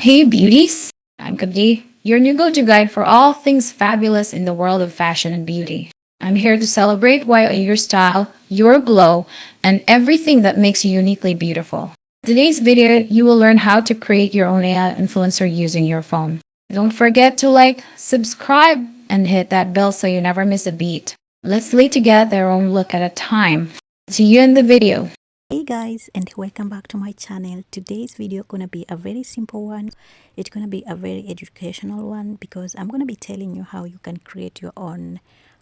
Hey beauties, I'm Kabdi, your new go-to guide for all things fabulous in the world of fashion and beauty. I'm here to celebrate why your style, your glow, and everything that makes you uniquely beautiful. In today's video, you will learn how to create your own AI influencer using your phone. Don't forget to like, subscribe, and hit that bell so you never miss a beat. Let's lay together one look at a time. See you in the video. Hey guys, and welcome back to my channel. Today's video gonna be a very simple one. It's gonna be a very educational one because I'm gonna be telling you how you can create your own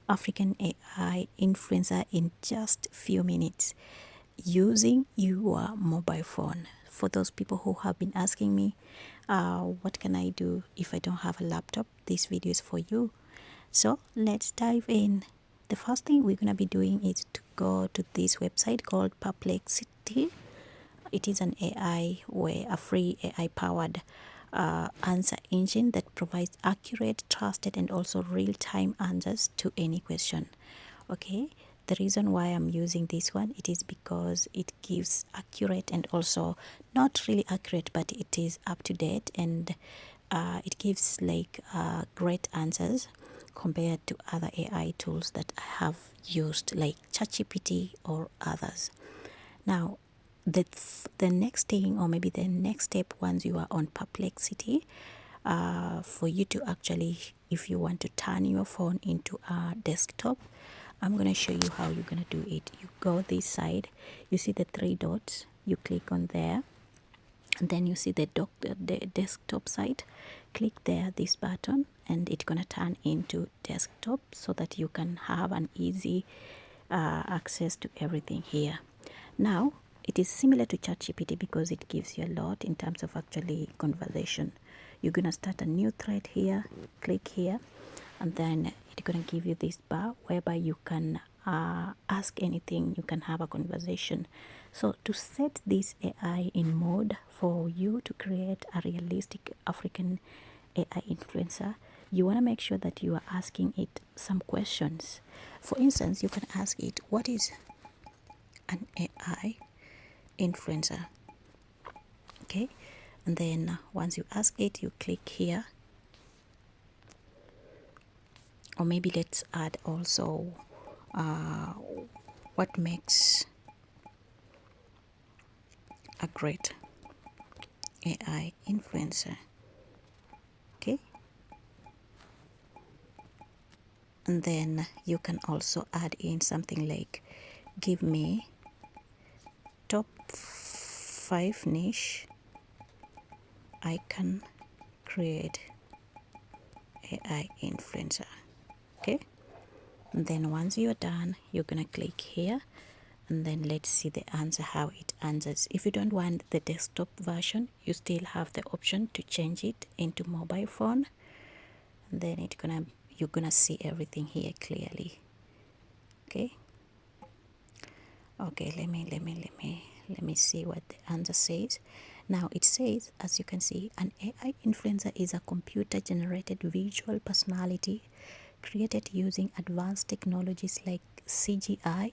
African AI influencer in just few minutes using your mobile phone. For those people who have been asking me, what can I do if I don't have a laptop? This video is for you. So let's dive in. The first thing we're going to be doing is to go to this website called Perplexity. It is an AI where a free AI powered answer engine that provides accurate, trusted, and also real-time answers to any question. Okay, the reason why I'm using this one, it is because it gives accurate and also not really accurate, but it is up to date, and it gives like great answers compared to other AI tools that I have used like ChatGPT or others. Now, the next thing, or maybe the next step, once you are on Perplexity, for you to actually, if you want to turn your phone into a desktop, I'm going to show you how you're going to do it. You go this side, you see the three dots, you click on there, and then you see the desktop side. Click there, this button, and it's going to turn into desktop so that you can have an easy access to everything here. Now it is similar to ChatGPT because it gives you a lot in terms of actually conversation. You're gonna start a new thread here, click here, and then it's gonna give you this bar whereby you can ask anything, you can have a conversation. So to set this AI in mode for you to create a realistic African AI influencer, you want to make sure that you are asking it some questions. For instance, you can ask it, what is an AI influencer? Okay, and then once you ask it, you click here, or maybe let's add also what makes a great AI influencer. Okay, and then you can also add in something like, give me top 5 niche I can create AI influencer. Okay, and then once you're done, you're gonna click here, and then let's see the answer, how it answers. If you don't want the desktop version, you still have the option to change it into mobile phone, and then you're gonna see everything here clearly. Okay, let me see what the answer says. Now it says, as you can see, an AI influencer is a computer generated visual personality created using advanced technologies like CGI,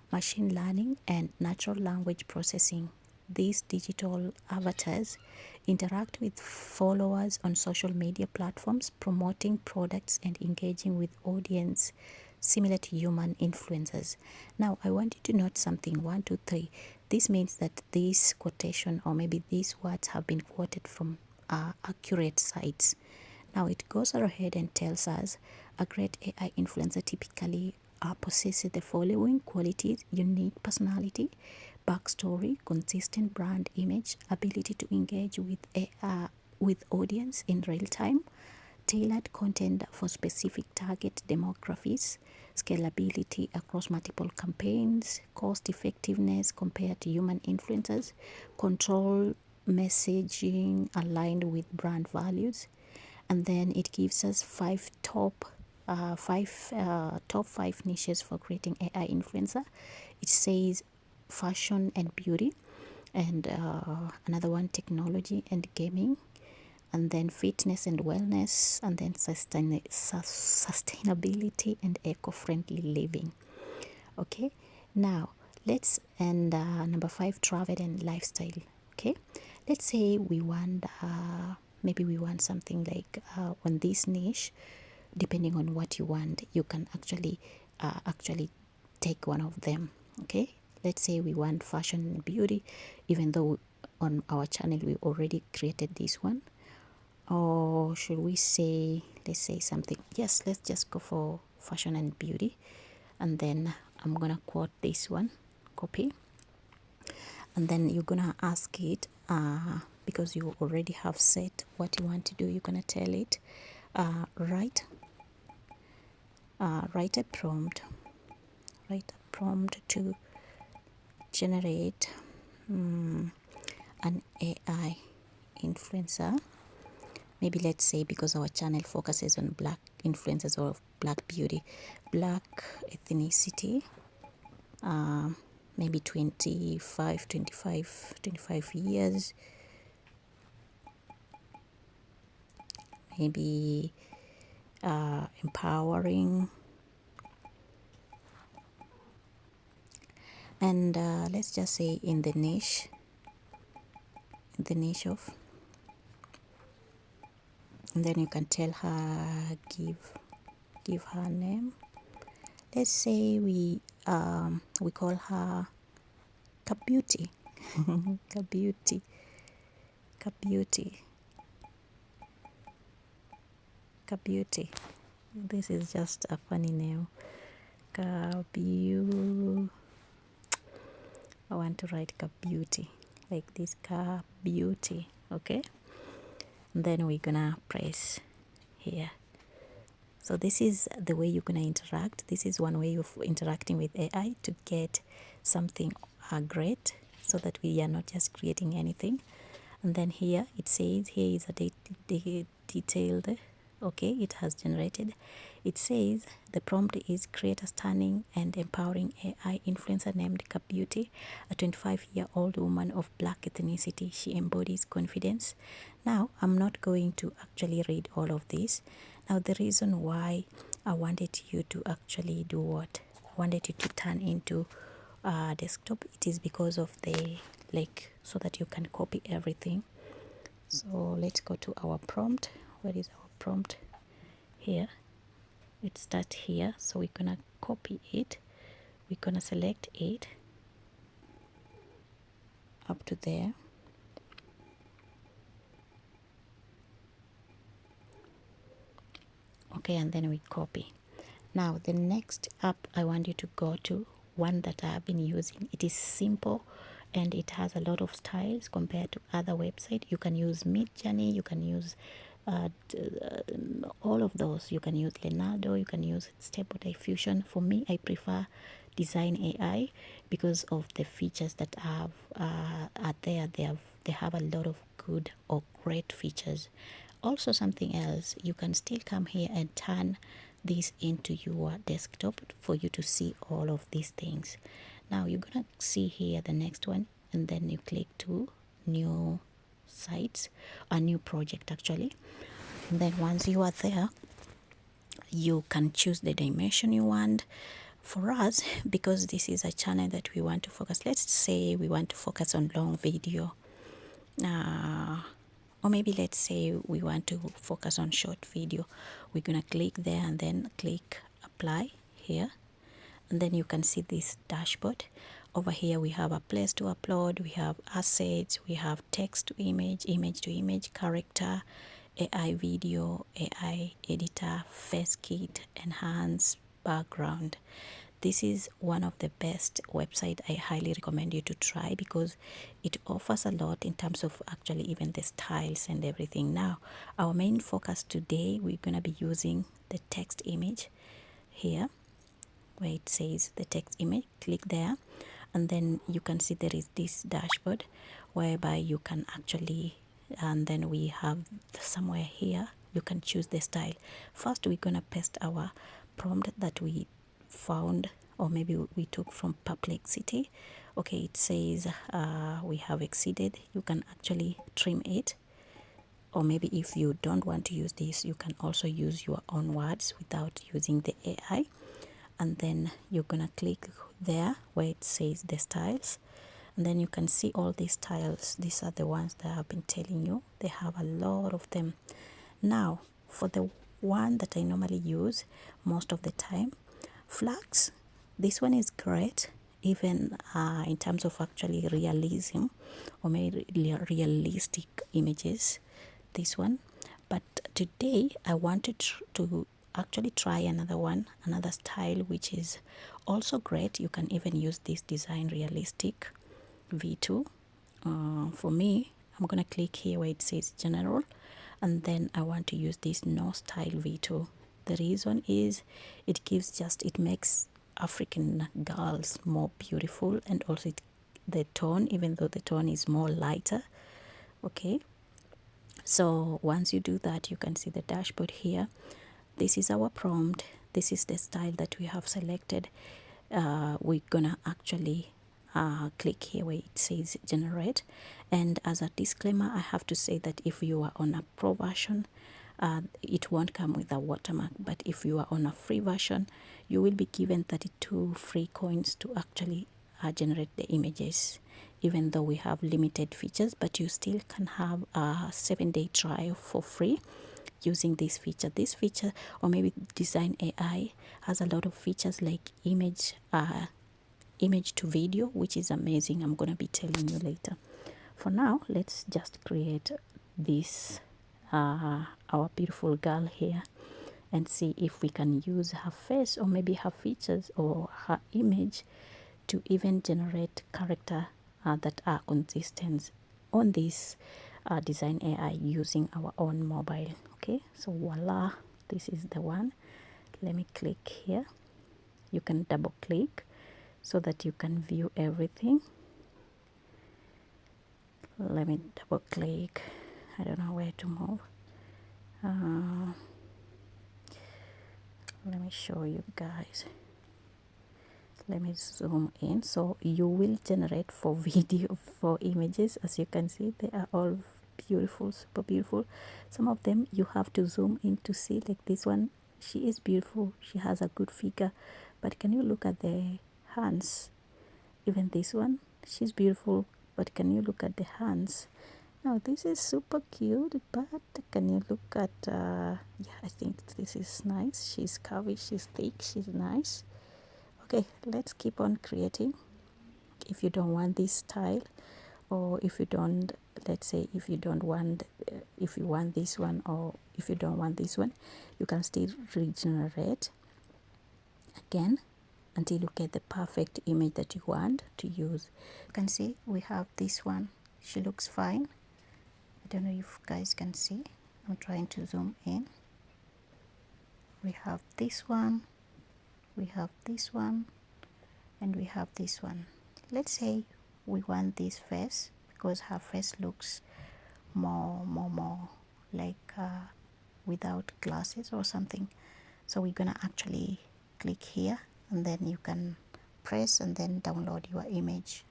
machine learning, and natural language processing. These digital avatars interact with followers on social media platforms, promoting products and engaging with audience similar to human influencers. Now, I want you to note something, 1, 2, 3. This means that this quotation, or maybe these words, have been quoted from accurate sites. Now it goes ahead and tells us a great AI influencer typically possesses the following qualities: unique personality, backstory, consistent brand image, ability to engage with audience in real time, tailored content for specific target demographics, scalability across multiple campaigns, cost effectiveness compared to human influencers, control messaging aligned with brand values. And then it gives us top five niches for creating AI influencer. It says fashion and beauty, and another one technology and gaming, and then fitness and wellness, and then sustainability and eco-friendly living. Okay, now let's, and number 5, travel and lifestyle. Okay, let's say we want maybe we want something like on this niche. Depending on what you want, you can actually take one of them. Okay, let's say we want fashion and beauty, even though on our channel we already created this one. Or should we say, let's say something, yes, let's just go for fashion and beauty. And then I'm gonna quote this one, copy, and then you're gonna ask it, because you already have set what you want to do, you're gonna tell it, write a prompt, to generate an AI influencer. Maybe let's say, because our channel focuses on black influencers or black beauty, black ethnicity, maybe 25 years, maybe empowering, and let's just say in the niche of, and then you can tell her, give her name. Let's say we call her Kabeauty. Kabeauty. This is just a funny name. Kabeauty. I want to write Kabeauty like this. Kabeauty. Okay, and then we're gonna press here. So this is the way you're gonna interact. This is one way of interacting with AI to get something great, so that we are not just creating anything. And then here it says, here is a detailed, okay, it has generated. It says the prompt is create a stunning and empowering AI influencer named Kabeauty, a 25-year-old woman of black ethnicity. She embodies confidence. Now I'm not going to actually read all of this. Now the reason why I wanted you to actually do what I wanted you to turn into desktop, it is because of the so that you can copy everything. So let's go to our prompt. Where is our prompt? Here, it starts here. So we're gonna copy it, we're gonna select it up to there. Okay, and then we copy. Now the next app I want you to go to, one that I have been using. It is simple and it has a lot of styles compared to other websites. You can use Midjourney, you can use all of those. You can use Leonardo, you can use Stable Diffusion. For me, I prefer Design AI because of the features that are there. They have a lot of good or great features. Also, something else, you can still come here and turn this into your desktop for you to see all of these things. Now you're gonna see here the next one, and then you click to new sites, a new project actually. And then once you are there, you can choose the dimension you want. For us, because this is a channel that we want to focus, let's say we want to focus on long video, or maybe let's say we want to focus on short video. We're gonna click there and then click apply here, and then you can see this dashboard. Over here we have a place to upload, we have assets, we have text to image, image to image, character, AI video, AI editor, face kit, enhance, background. This is one of the best website. I highly recommend you to try because it offers a lot in terms of actually even the styles and everything. Now our main focus today, we're gonna be using the text image here where it says the text image. Click there and then you can see there is this dashboard whereby you can actually, and then we have somewhere here you can choose the style. First we're gonna paste our prompt that we found, or maybe we took from Perplexity. Okay, it says we have exceeded. You can actually trim it, or maybe if you don't want to use this, you can also use your own words without using the AI. And then you're gonna click there where it says the styles, And then you can see all these tiles. These are the ones that I've been telling you. They have a lot of them. Now, for the one that I normally use most of the time, flags. This one is great, even in terms of actually realism or maybe realistic images. This one. But today I wanted to actually try another one, another style, which is also great. You can even use this design realistic V2. For me, I'm gonna click here where it says general, and then I want to use this no style V2. The reason is it makes African girls more beautiful, and also the tone, even though the tone is more lighter. Okay, so once you do that, you can see the dashboard here. This is our prompt. This is the style that we have selected. We're gonna actually click here where it says generate. And as a disclaimer, I have to say that if you are on a pro version, it won't come with a watermark, but if you are on a free version, you will be given 32 free coins to actually generate the images. Even though we have limited features, but you still can have a 7-day trial for free using this feature. This feature, or maybe Design AI, has a lot of features like image to video, which is amazing. I'm gonna be telling you later. For now, let's just create this our beautiful girl here and see if we can use her face or maybe her features or her image to even generate character that are consistent on this Design AI using our own mobile. Okay, so voila, this is the one. Let me click here. You can double click so that you can view everything. Let me double click. I don't know where to move. Let me show you guys. Let me zoom in. So you will generate for video, for images. As you can see, they are all beautiful, super beautiful. Some of them you have to zoom in to see, like this one. She is beautiful. She has a good figure. But can you look at the hands? Even this one, she's beautiful. But can you look at the hands? Now this is super cute, but can you look at yeah, I think this is nice. She's curvy, she's thick, she's nice. Okay, let's keep on creating. If you don't want this style, or if you don't, let's say if you don't want, if you want this one, or if you don't want this one, you can still regenerate again until you get the perfect image that you want to use. You can see we have this one. She looks fine. I don't know if you guys can see. I'm trying to zoom in. We have this one, we have this one, and we have this one. Let's say we want this face because her face looks more like without glasses or something. So we're gonna actually click here, and then you can press and then download your image.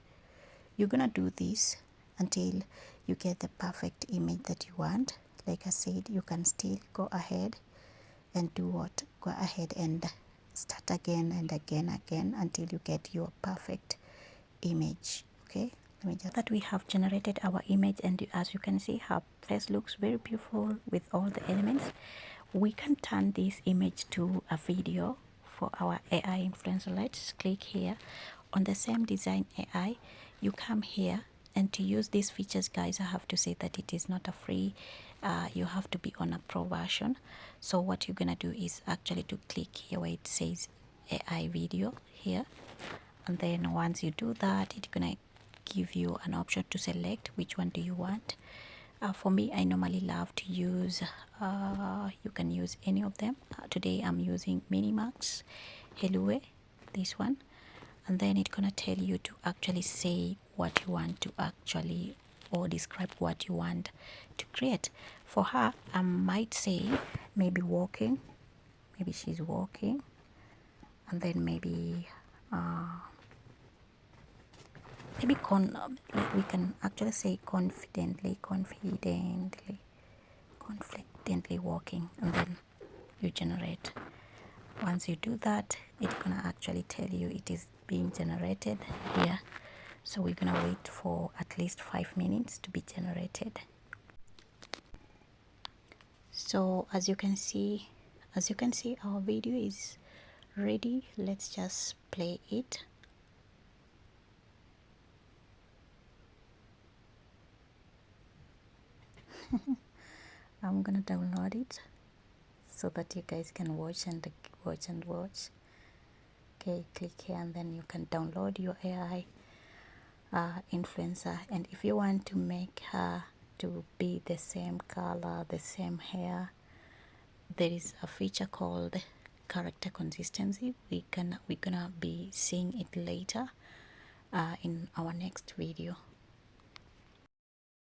You're gonna do this until you get the perfect image that you want. Like I said, you can still go ahead and do what? Go ahead and start again and again until you get your perfect image. Okay, let me just that we have generated our image, and as you can see, her face looks very beautiful with all the elements. We can turn this image to a video for our AI influencer. Let's click here on the same Design AI. You come here, and to use these features, guys, I have to say that it is not a free. You have to be on a pro version. So what you're gonna do is actually to click here where it says AI video here, and then once you do that, it's gonna give you an option to select which one do you want. For me, I normally love to use you can use any of them. Today I'm using Minimax Helue, this one, and then it's gonna tell you to actually say what you want to actually, or describe what you want to create. For her, I might say maybe walking, maybe she's walking, and then maybe we can actually say confidently walking, and then you generate. Once you do that, it's gonna actually tell you it is being generated here. So we're gonna wait for at least 5 minutes to be generated. So as you can see, our video is ready. Let's just play it. I'm gonna download it so that you guys can watch and watch. Okay, click here and then you can download your AI influencer. And if you want to make her to be the same color, the same hair, there is a feature called character consistency. We're gonna be seeing it later in our next video.